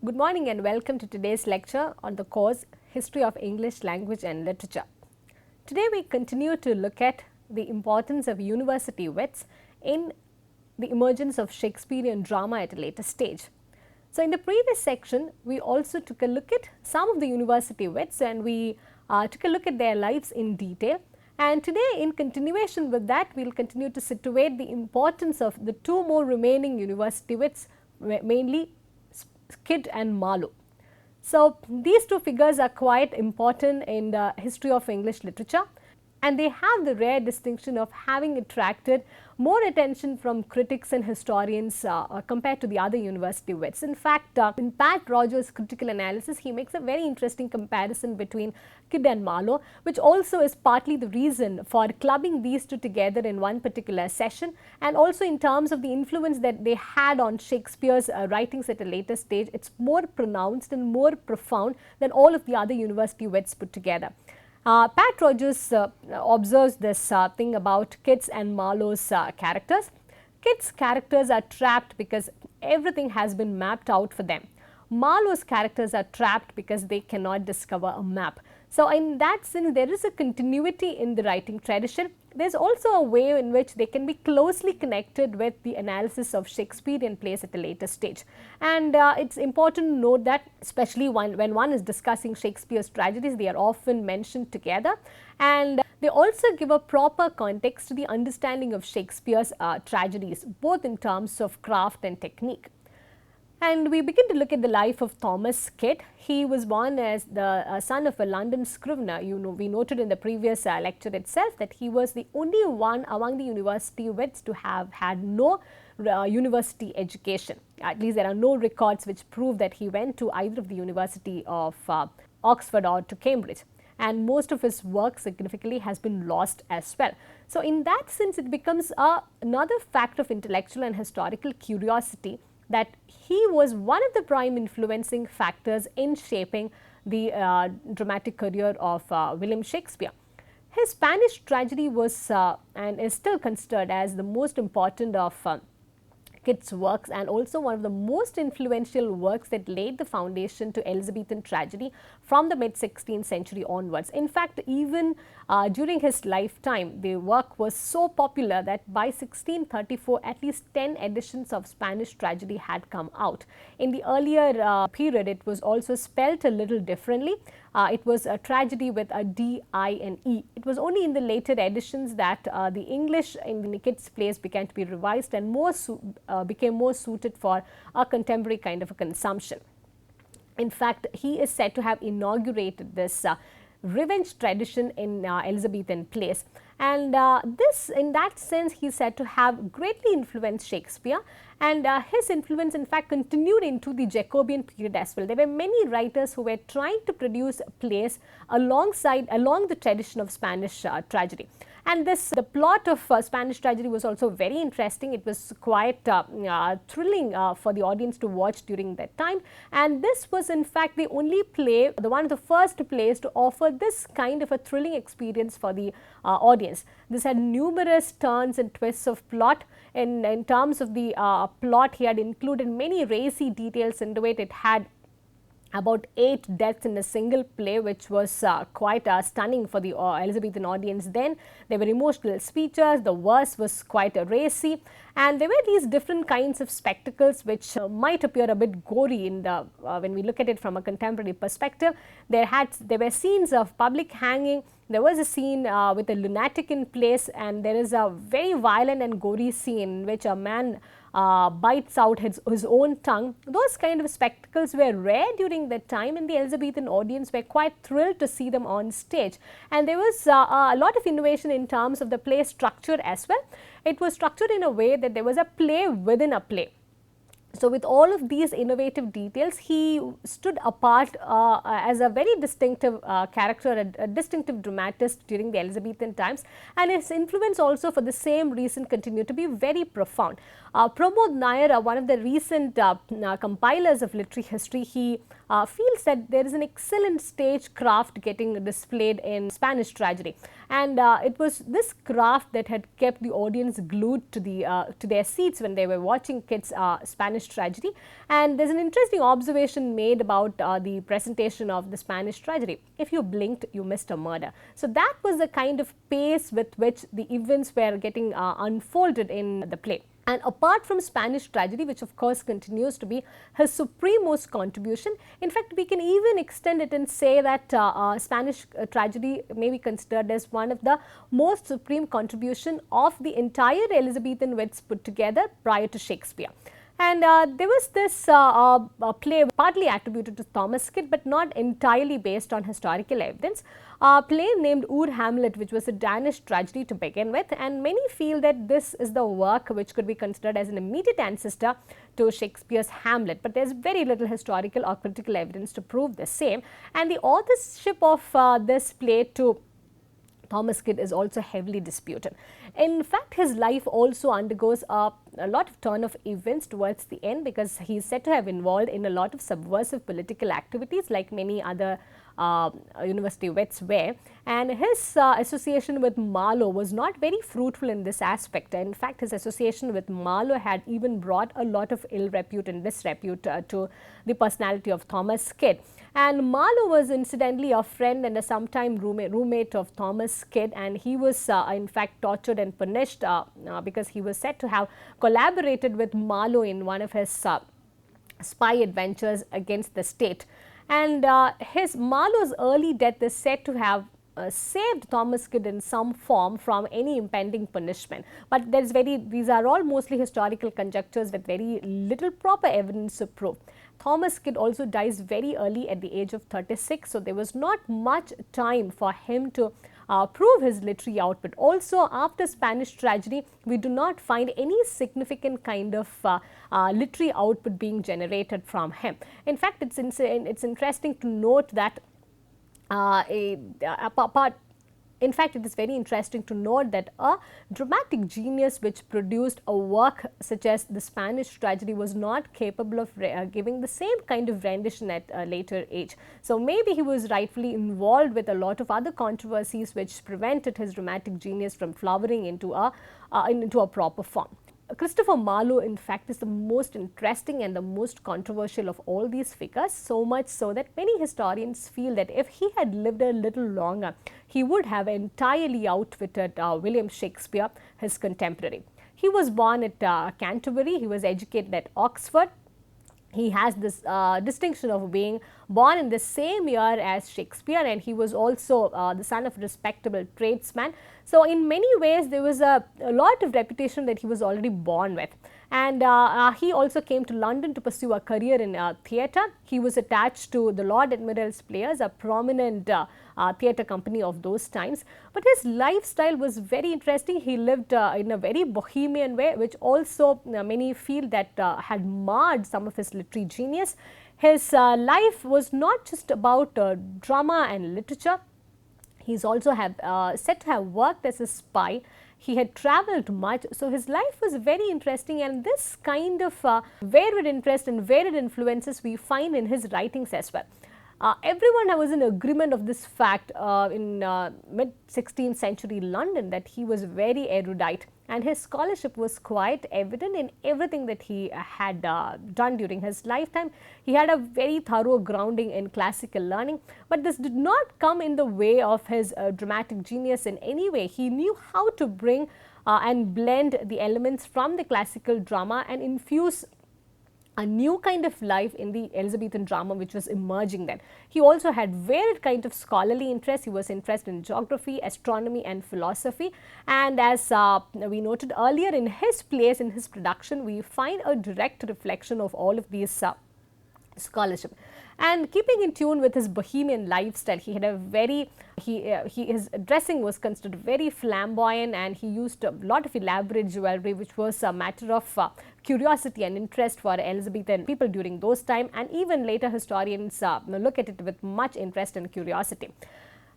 Good morning and welcome to today's lecture on the course History of English Language and Literature. Today we continue to look at the importance of university wits in the emergence of Shakespearean drama at a later stage. So, in the previous section we also took a look at some of the university wits and we took a look at their lives in detail. And today, in continuation with that, we will continue to situate the importance of the two more remaining university wits, mainly Skit and Marlowe. So, these two figures are quite important in the history of English literature, and they have the rare distinction of having attracted more attention from critics and historians compared to the other university wits. In fact, in Pat Rogers' critical analysis, he makes a very interesting comparison between Skit and Marlowe, which also is partly the reason for clubbing these two together in one particular session, and also in terms of the influence that they had on Shakespeare's writings at a later stage. It's more pronounced and more profound than all of the other university wits put together. Pat Rogers observes this thing about Kit's and Marlowe's characters. Kit's characters are trapped because everything has been mapped out for them. Marlowe's characters are trapped because they cannot discover a map. So, in that sense, there is a continuity in the writing tradition. There is also a way in which they can be closely connected with the analysis of Shakespearean plays at a later stage. And it is important to note that, especially when one is discussing Shakespeare's tragedies, they are often mentioned together, and they also give a proper context to the understanding of Shakespeare's tragedies, both in terms of craft and technique. And we begin to look at the life of Thomas Skit. He was born as the son of a London scrivener. We noted in the previous lecture itself that he was the only one among the university wits to have had no university education. At least there are no records which prove that he went to either of the University of Oxford or to Cambridge. And most of his work significantly has been lost as well. So, in that sense, it becomes another fact of intellectual and historical curiosity that he was one of the prime influencing factors in shaping the dramatic career of William Shakespeare. His Spanish tragedy was and is still considered as the most important of Kit's works, and also one of the most influential works that laid the foundation to Elizabethan tragedy from the mid-16th century onwards. In fact, even during his lifetime, the work was so popular that by 1634, at least 10 editions of Spanish tragedy had come out. In the earlier period, it was also spelt a little differently. It was a tragedy with a D, I and E. It was only in the later editions that the English in Kit's plays began to be revised and became more suited for a contemporary kind of a consumption. In fact, he is said to have inaugurated this revenge tradition in Elizabethan plays, and this, in that sense, he is said to have greatly influenced Shakespeare, and his influence in fact continued into the Jacobean period as well. There were many writers who were trying to produce plays along the tradition of Spanish tragedy. And the plot of Spanish tragedy was also very interesting. It was quite thrilling for the audience to watch during that time. And this was in fact the only play, one of the first plays to offer this kind of a thrilling experience for the audience. This had numerous turns and twists of plot. In terms of the plot, he had included many racy details into it. It had about 8 deaths in a single play, which was quite stunning for the Elizabethan audience then. There were emotional speeches, the verse was quite racy, and there were these different kinds of spectacles which might appear a bit gory in the when we look at it from a contemporary perspective. There were scenes of public hanging. There was a scene with a lunatic in place, and there is a very violent and gory scene in which a man bites out his own tongue. Those kind of spectacles were rare during that time, and the Elizabethan audience were quite thrilled to see them on stage. And there was a lot of innovation in terms of the play structure as well. It was structured in a way that there was a play within a play. So, with all of these innovative details, he stood apart as a very distinctive character, a distinctive dramatist during the Elizabethan times, and his influence also for the same reason continued to be very profound. Pramod Nair, one of the recent compilers of literary history, he feels that there is an excellent stage craft getting displayed in Spanish tragedy, and it was this craft that had kept the audience glued to their seats when they were watching Kit's Spanish tragedy. And there's an interesting observation made about the presentation of the Spanish tragedy. If you blinked, you missed a murder. So that was the kind of pace with which the events were getting unfolded in the play. And apart from Spanish tragedy, which of course continues to be his supremost contribution, in fact, we can even extend it and say that Spanish tragedy may be considered as one of the most supreme contribution of the entire Elizabethan wits put together prior to Shakespeare. And there was this play partly attributed to Thomas Skit, but not entirely based on historical evidence. A play named Ur Hamlet, which was a Danish tragedy to begin with, and many feel that this is the work which could be considered as an immediate ancestor to Shakespeare's Hamlet. But there's very little historical or critical evidence to prove the same. And the authorship of this play to Thomas Skit is also heavily disputed. In fact, his life also undergoes a lot of turn of events towards the end, because he is said to have involved in a lot of subversive political activities like many other university wits were, and his association with Marlowe was not very fruitful in this aspect. In fact, his association with Marlowe had even brought a lot of ill repute and disrepute to the personality of Thomas Skit. And Marlowe was incidentally a friend and a sometime roommate of Thomas Skit, and he was in fact tortured and punished because he was said to have collaborated with Marlowe in one of his spy adventures against the state. And Marlowe's early death is said to have saved Thomas Skit in some form from any impending punishment. But these are all mostly historical conjectures with very little proper evidence to prove. Thomas Skit also dies very early at the age of 36, so there was not much time for him to prove his literary output. Also, after Spanish tragedy, we do not find any significant kind of literary output being generated from him. In fact, it's interesting to note that in fact, it is very interesting to note that a dramatic genius which produced a work such as the Spanish tragedy was not capable of giving the same kind of rendition at a later age. So maybe he was rightfully involved with a lot of other controversies which prevented his dramatic genius from flowering into a proper form. Christopher Marlowe, in fact, is the most interesting and the most controversial of all these figures, so much so that many historians feel that if he had lived a little longer, he would have entirely outwitted William Shakespeare, his contemporary. He was born at Canterbury, he was educated at Oxford. He has this distinction of being born in the same year as Shakespeare, and he was also the son of a respectable tradesman. So, in many ways, there was a lot of reputation that he was already born with. And he also came to London to pursue a career in theatre. He was attached to the Lord Admiral's Players, a prominent theatre company of those times. But his lifestyle was very interesting. He lived in a very bohemian way, which also many feel that had marred some of his literary genius. His life was not just about drama and literature. He is also said to have worked as a spy. He had travelled much, so his life was very interesting, and this kind of varied interest and varied influences we find in his writings as well. Everyone was in agreement of this fact in mid-16th century London, that he was very erudite, and his scholarship was quite evident in everything that he had done during his lifetime. He had a very thorough grounding in classical learning, but this did not come in the way of his dramatic genius in any way. He knew how to bring and blend the elements from the classical drama and infuse a new kind of life in the Elizabethan drama which was emerging then. He also had varied kind of scholarly interests. He was interested in geography, astronomy and philosophy, and as we noted earlier, in his plays, in his production, we find a direct reflection of all of these scholarship. And keeping in tune with his bohemian lifestyle, he had a very, his dressing was considered very flamboyant, and he used a lot of elaborate jewelry, which was a matter of curiosity and interest for Elizabethan people during those time, and even later historians look at it with much interest and curiosity.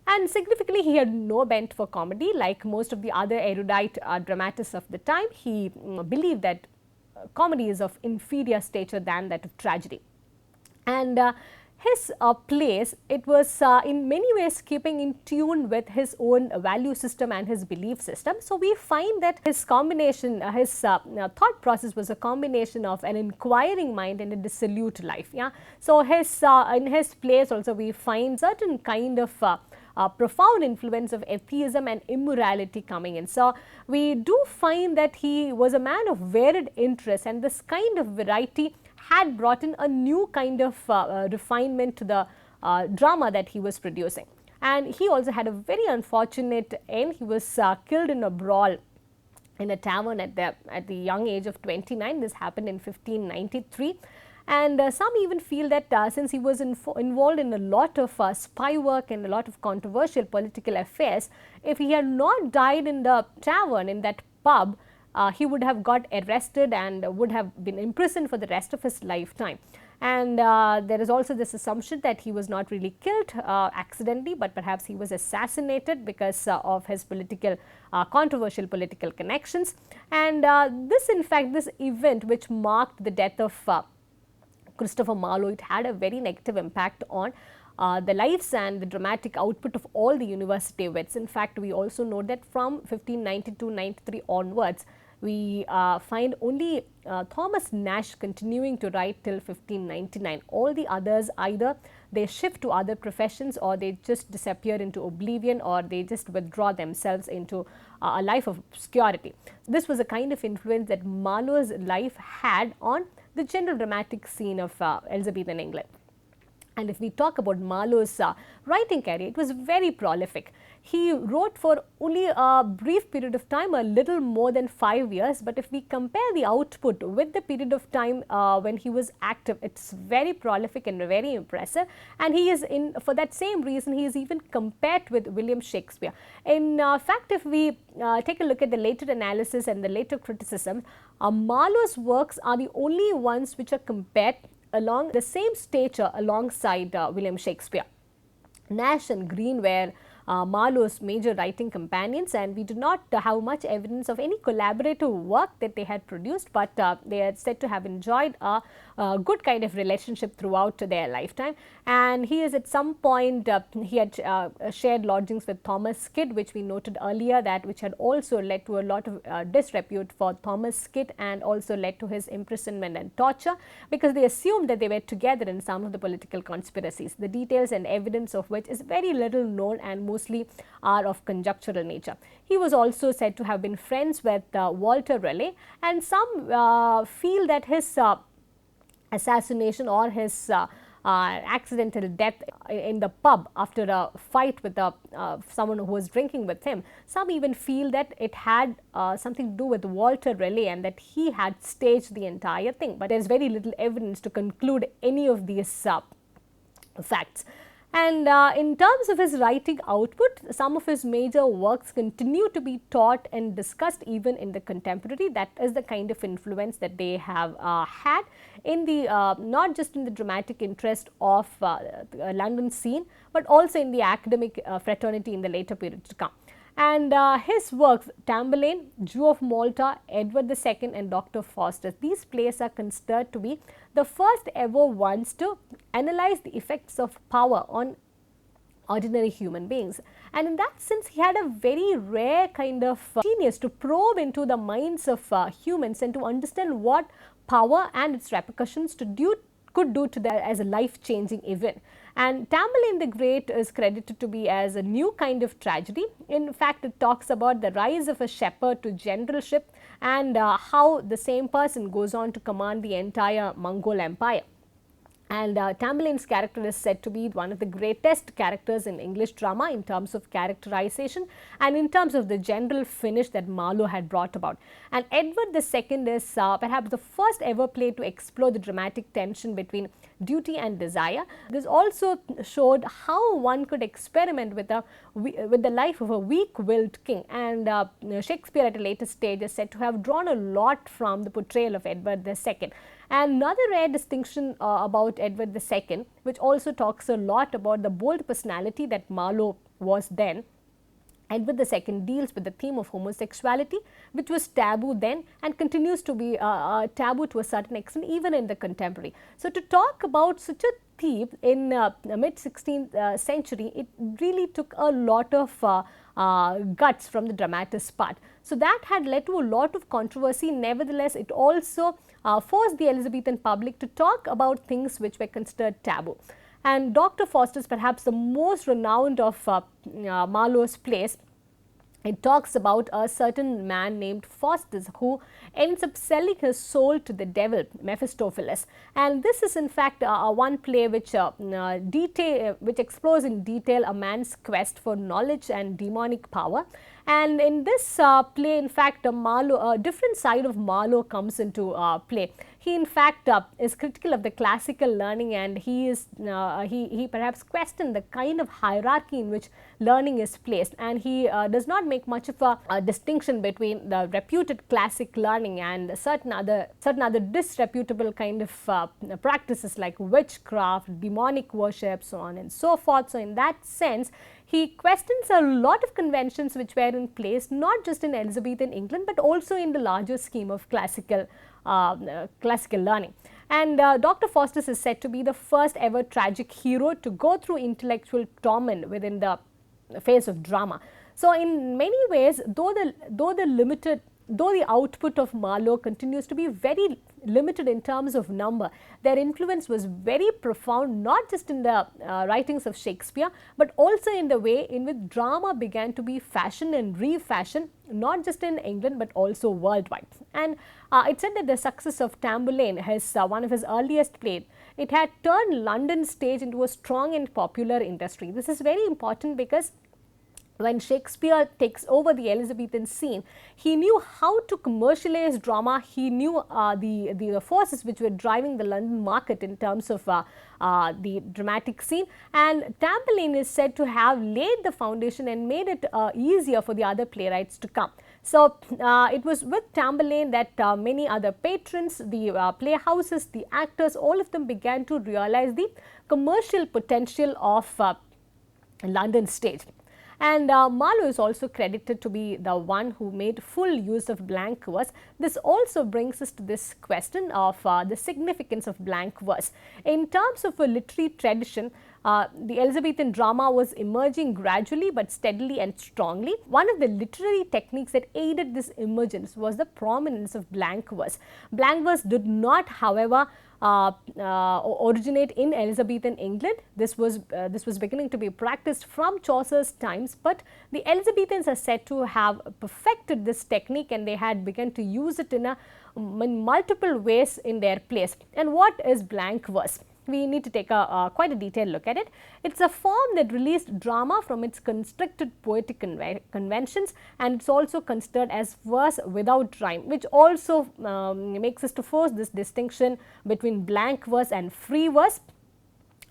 And significantly, he had no bent for comedy. Like most of the other erudite dramatists of the time, he believed that comedy is of inferior stature than that of tragedy. And his plays, it was in many ways keeping in tune with his own value system and his belief system. So, we find that his combination, his thought process was a combination of an inquiring mind and a dissolute life. Yeah. So, in his plays also we find certain kind of profound influence of atheism and immorality coming in. So, we do find that he was a man of varied interests, and this kind of variety had brought in a new kind of refinement to the drama that he was producing. And he also had a very unfortunate end. He was killed in a brawl in a tavern at the young age of 29. This happened in 1593. And some even feel that since he was involved in a lot of spy work and a lot of controversial political affairs, if he had not died in the tavern, in that pub, he would have got arrested and would have been imprisoned for the rest of his lifetime. And there is also this assumption that he was not really killed accidentally, but perhaps he was assassinated because of his controversial political connections. And this event which marked the death of Christopher Marlowe, it had a very negative impact on the lives and the dramatic output of all the university wits. In fact, we also know that from 1592-93 onwards, we find only Thomas Nash continuing to write till 1599. All the others, either they shift to other professions, or they just disappear into oblivion, or they just withdraw themselves into a life of obscurity. This was a kind of influence that Marlowe's life had on the general dramatic scene of Elizabethan England. And if we talk about Marlowe's writing career, it was very prolific. He wrote for only a brief period of time, a little more than 5 years, but if we compare the output with the period of time when he was active, it's very prolific and very impressive. And he is, for that same reason, he is even compared with William Shakespeare. In fact, if we take a look at the later analysis and the later criticism, Marlowe's works are the only ones which are compared along the same stature alongside William Shakespeare. Nash and Green were Marlowe's major writing companions, and we do not have much evidence of any collaborative work that they had produced, but they are said to have enjoyed a good kind of relationship throughout their lifetime. And he is at some point, he had shared lodgings with Thomas Skit, which we noted earlier, that which had also led to a lot of disrepute for Thomas Skit, and also led to his imprisonment and torture, because they assumed that they were together in some of the political conspiracies, the details and evidence of which is very little known and mostly are of conjectural nature. He was also said to have been friends with Walter Raleigh, and some feel that his assassination or his accidental death in the pub after a fight with someone who was drinking with him, some even feel that it had something to do with Walter Raleigh and that he had staged the entire thing. But there is very little evidence to conclude any of these facts. And in terms of his writing output, some of his major works continue to be taught and discussed even in the contemporary. That is the kind of influence that they have had in the not just in the dramatic interest of London scene, but also in the academic fraternity in the later period to come. And his works, Tamburlaine, Jew of Malta, Edward II and Dr. Faustus, these plays are considered to be the first ever ones to analyze the effects of power on ordinary human beings. And in that sense, he had a very rare kind of genius to probe into the minds of humans and to understand what power and its repercussions could do to them as a life-changing event. And Tamburlaine the Great is credited to be as a new kind of tragedy. In fact, it talks about the rise of a shepherd to generalship and how the same person goes on to command the entire Mongol Empire. And Tamburlaine's character is said to be one of the greatest characters in English drama in terms of characterization and in terms of the general finish that Marlowe had brought about. And Edward II is perhaps the first ever play to explore the dramatic tension between duty and desire. This also showed how one could experiment with the life of a weak-willed king. And Shakespeare at a later stage is said to have drawn a lot from the portrayal of Edward II. And another rare distinction about Edward II, which also talks a lot about the bold personality that Marlowe was then, Edward II deals with the theme of homosexuality, which was taboo then and continues to be taboo to a certain extent even in the contemporary. So, to talk about such a theme in the mid 16th century, it really took a lot of guts from the dramatist part. So, that had led to a lot of controversy. Nevertheless, it also forced the Elizabethan public to talk about things which were considered taboo. And Dr. Faustus, perhaps the most renowned of Marlowe's plays, it talks about a certain man named Faustus who ends up selling his soul to the devil, Mephistopheles. And this is in fact one play which explores in detail a man's quest for knowledge and demonic power. And in this play, in fact, a different side of Marlowe comes into play. He in fact is critical of the classical learning, and he perhaps questioned the kind of hierarchy in which learning is placed, and he does not make much of a distinction between the reputed classic learning and certain other disreputable kind of practices like witchcraft, demonic worship, so on and so forth. So, in that sense, he questions a lot of conventions which were in place not just in Elizabethan England, but also in the larger scheme of classical learning. And Dr. Faustus is said to be the first ever tragic hero to go through intellectual torment within the phase of drama. So, in many ways, though the output of Marlowe continues to be very limited in terms of number, their influence was very profound, not just in the writings of Shakespeare, but also in the way in which drama began to be fashioned and refashioned, not just in England but also worldwide. And it said that the success of Tamburlaine, one of his earliest plays, it had turned London stage into a strong and popular industry. This is very important because when Shakespeare takes over the Elizabethan scene, he knew how to commercialize drama. He knew the forces which were driving the London market in terms of the dramatic scene, and Tamburlaine is said to have laid the foundation and made it easier for the other playwrights to come. So, it was with Tamburlaine that many other patrons, the playhouses, the actors, all of them began to realize the commercial potential of London stage. And Marlowe is also credited to be the one who made full use of blank verse. This also brings us to this question of the significance of blank verse. In terms of a literary tradition, the Elizabethan drama was emerging gradually but steadily and strongly. One of the literary techniques that aided this emergence was the prominence of blank verse. Blank verse did not, however, originate in Elizabethan England. This was beginning to be practiced from Chaucer's times, but the Elizabethans are said to have perfected this technique, and they had begun to use it in multiple ways in their plays. And what is blank verse? We need to take quite a detailed look at it. It's a form that released drama from its constricted poetic conventions, and it's also considered as verse without rhyme, which also makes us to force this distinction between blank verse and free verse.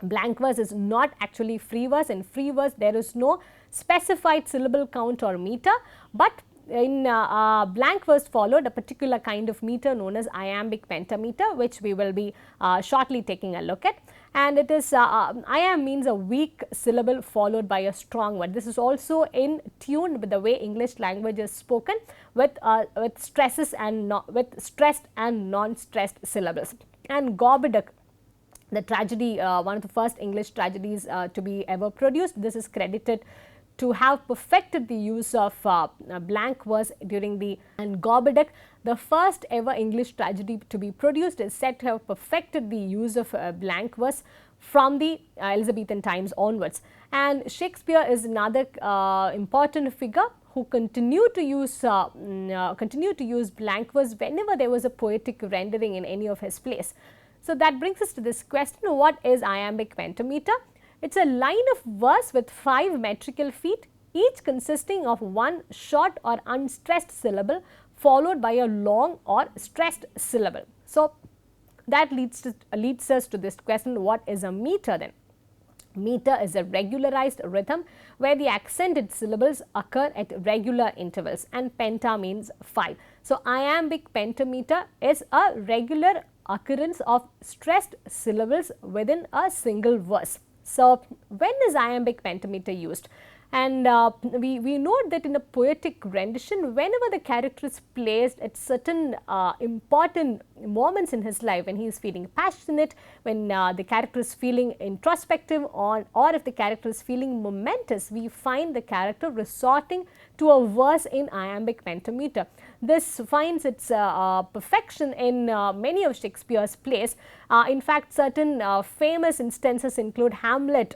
Blank verse is not actually free verse. In free verse, there is no specified syllable count or meter, but in blank verse followed a particular kind of meter known as iambic pentameter, which we will be shortly taking a look at. And it is iamb means a weak syllable followed by a strong one. This is also in tune with the way English language is spoken, with stresses and with stressed and non-stressed syllables. And Gorboduc, the tragedy, one of the first English tragedies to be ever produced, this is credited to have perfected the use of blank verse during the, and Gorboduc, the first ever English tragedy to be produced, is said to have perfected the use of blank verse from the Elizabethan times onwards. And Shakespeare is another important figure who continued to use blank verse whenever there was a poetic rendering in any of his plays. So, that brings us to this question: what is iambic pentameter? It's a line of verse with 5 metrical feet, each consisting of one short or unstressed syllable followed by a long or stressed syllable. So, that leads us to this question: what is a meter then? Meter is a regularized rhythm where the accented syllables occur at regular intervals, and penta means 5. So, iambic pentameter is a regular occurrence of stressed syllables within a single verse. So, when is iambic pentameter used? And we note that in a poetic rendition, whenever the character is placed at certain important moments in his life, when he is feeling passionate, when the character is feeling introspective, or if the character is feeling momentous, we find the character resorting to a verse in iambic pentameter. This finds its perfection in many of Shakespeare's plays. In fact, certain famous instances include Hamlet,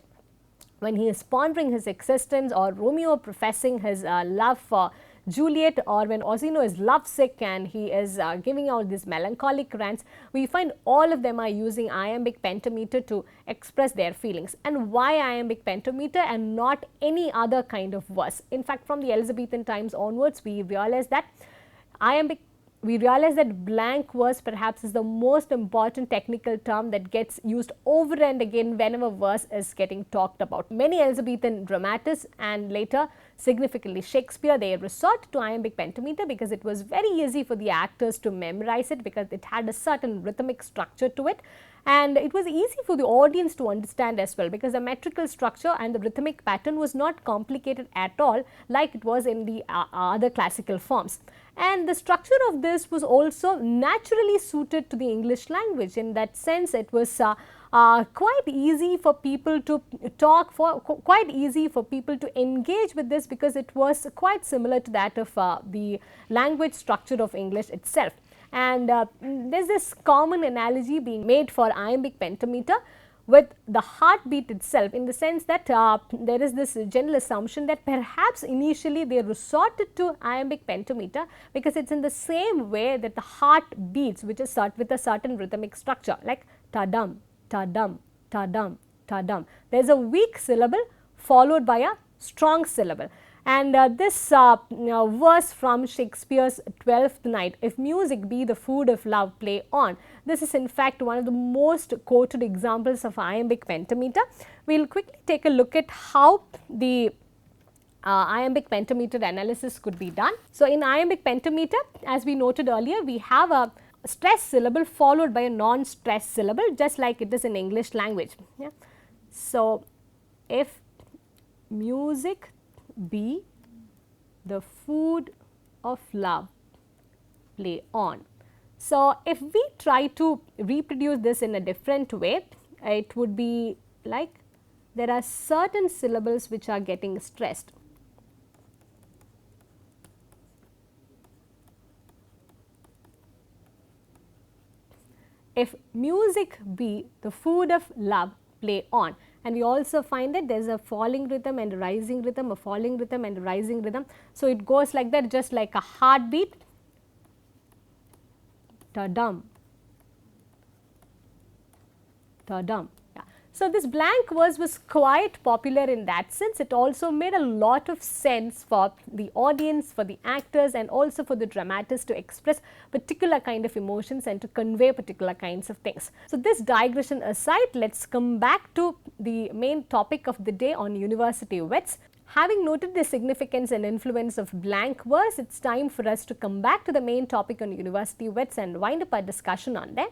when he is pondering his existence, or Romeo professing his love for Juliet, or when Orsino is lovesick and he is giving out these melancholic rants. We find all of them are using iambic pentameter to express their feelings. And why iambic pentameter and not any other kind of verse? In fact, from the Elizabethan times onwards, we realize that blank verse perhaps is the most important technical term that gets used over and again whenever verse is getting talked about. Many Elizabethan dramatists, and later significantly Shakespeare, they resort to iambic pentameter because it was very easy for the actors to memorize it, because it had a certain rhythmic structure to it. And it was easy for the audience to understand as well, because the metrical structure and the rhythmic pattern was not complicated at all like it was in the other classical forms. And the structure of this was also naturally suited to the English language. In that sense, it was quite easy for people to quite easy for people to engage with this, because it was quite similar to that of the language structure of English itself. And there is this common analogy being made for iambic pentameter with the heartbeat itself, in the sense that there is this general assumption that perhaps initially they resorted to iambic pentameter because it is in the same way that the heart beats, which is with a certain rhythmic structure, like ta-dum, ta-dum, ta-dum, ta-dum. There is a weak syllable followed by a strong syllable. And this verse from Shakespeare's Twelfth Night, if music be the food of love, play on. This is in fact one of the most quoted examples of iambic pentameter. We will quickly take a look at how the iambic pentameter analysis could be done. So, in iambic pentameter, as we noted earlier, we have a stressed syllable followed by a non-stressed syllable, just like it is in English language. Yeah. So, if music be the food of love, play on. So, if we try to reproduce this in a different way, it would be like there are certain syllables which are getting stressed. If music be the food of love, play on. And we also find that there is a falling rhythm and a rising rhythm, a falling rhythm and a rising rhythm. So, it goes like that, just like a heartbeat, ta-dum, ta-dum. Yeah. So, this blank verse was quite popular in that sense. It also made a lot of sense for the audience, for the actors, and also for the dramatists to express particular kind of emotions and to convey particular kinds of things. So, this digression aside, let us come back to the main topic of the day on university wits. Having noted the significance and influence of blank verse, it is time for us to come back to the main topic on university wits and wind up our discussion on them.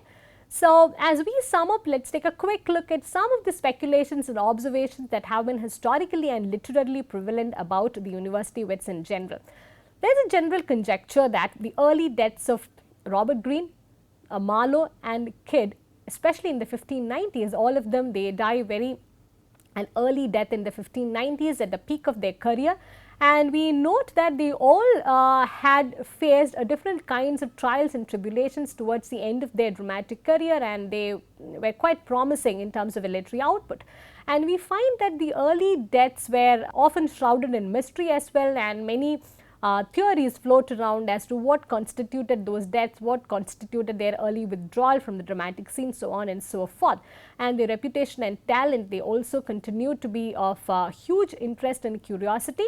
So, as we sum up, let us take a quick look at some of the speculations and observations that have been historically and literally prevalent about the university wits in general. There is a general conjecture that the early deaths of Robert Greene, Marlowe and Kidd, especially in the 1590s, all of them, they die an early death in the 1590s at the peak of their career. And we note that they all had faced different kinds of trials and tribulations towards the end of their dramatic career, and they were quite promising in terms of a literary output. And we find that the early deaths were often shrouded in mystery as well, and many theories float around as to what constituted those deaths, what constituted their early withdrawal from the dramatic scene, so on and so forth. And their reputation and talent, they also continue to be of huge interest and curiosity.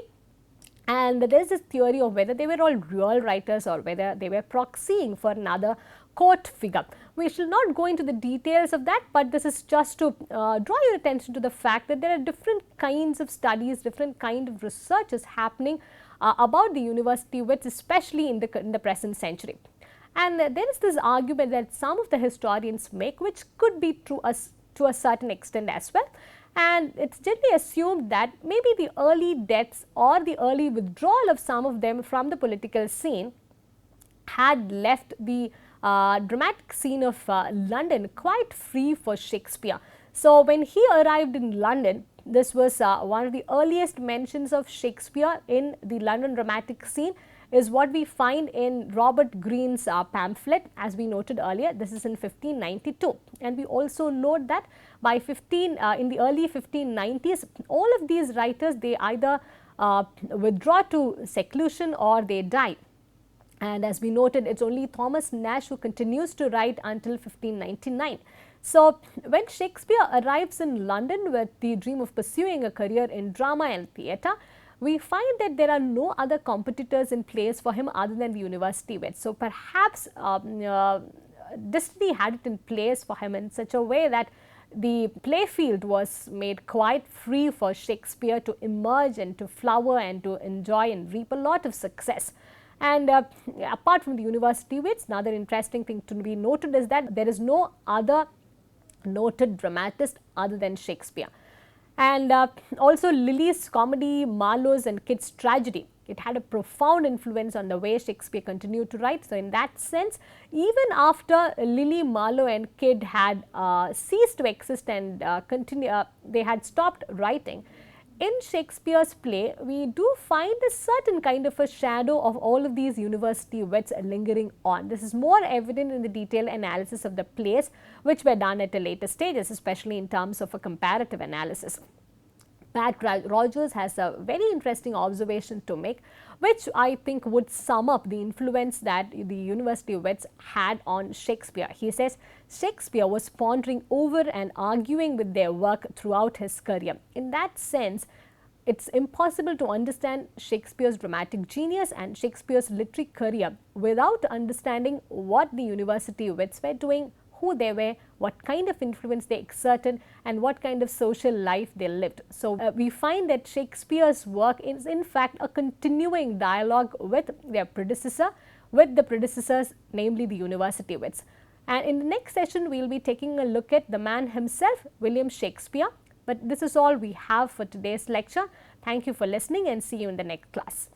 And there is this theory of whether they were all real writers or whether they were proxying for another court figure. We shall not go into the details of that, but this is just to draw your attention to the fact that there are different kinds of studies, different kind of researches happening about the university wits, especially in the present century. And there is this argument that some of the historians make, which could be true, to a certain extent as well. And it's generally assumed that maybe the early deaths or the early withdrawal of some of them from the political scene had left the dramatic scene of London quite free for Shakespeare. So, when he arrived in London, this was one of the earliest mentions of Shakespeare in the London dramatic scene is what we find in Robert Greene's pamphlet, as we noted earlier. This is in 1592, and we also note that by in the early 1590s, all of these writers, they either withdraw to seclusion or they die. And as we noted, it's only Thomas Nash who continues to write until 1599. So, when Shakespeare arrives in London with the dream of pursuing a career in drama and theatre, we find that there are no other competitors in place for him other than the university wits. So, perhaps destiny had it in place for him in such a way that the playfield was made quite free for Shakespeare to emerge and to flower and to enjoy and reap a lot of success. And apart from the university wits, another interesting thing to be noted is that there is no other noted dramatist other than Shakespeare. And also Lilly's comedy, Marlowe's and Kit's tragedy, it had a profound influence on the way Shakespeare continued to write. So, in that sense, even after Lilly, Marlowe and Kit had ceased to exist and they had stopped writing, in Shakespeare's play, we do find a certain kind of a shadow of all of these university wits lingering on. This is more evident in the detailed analysis of the plays which were done at a later stages, especially in terms of a comparative analysis. Pat Rogers has a very interesting observation to make, which I think would sum up the influence that the university wits had on Shakespeare. He says, Shakespeare was pondering over and arguing with their work throughout his career. In that sense, it's impossible to understand Shakespeare's dramatic genius and Shakespeare's literary career without understanding what the university wits were doing, who they were, what kind of influence they exerted and what kind of social life they lived. So, we find that Shakespeare's work is in fact a continuing dialogue with their predecessor, with the predecessors, namely the university wits. And in the next session, we will be taking a look at the man himself, William Shakespeare. But this is all we have for today's lecture. Thank you for listening and see you in the next class.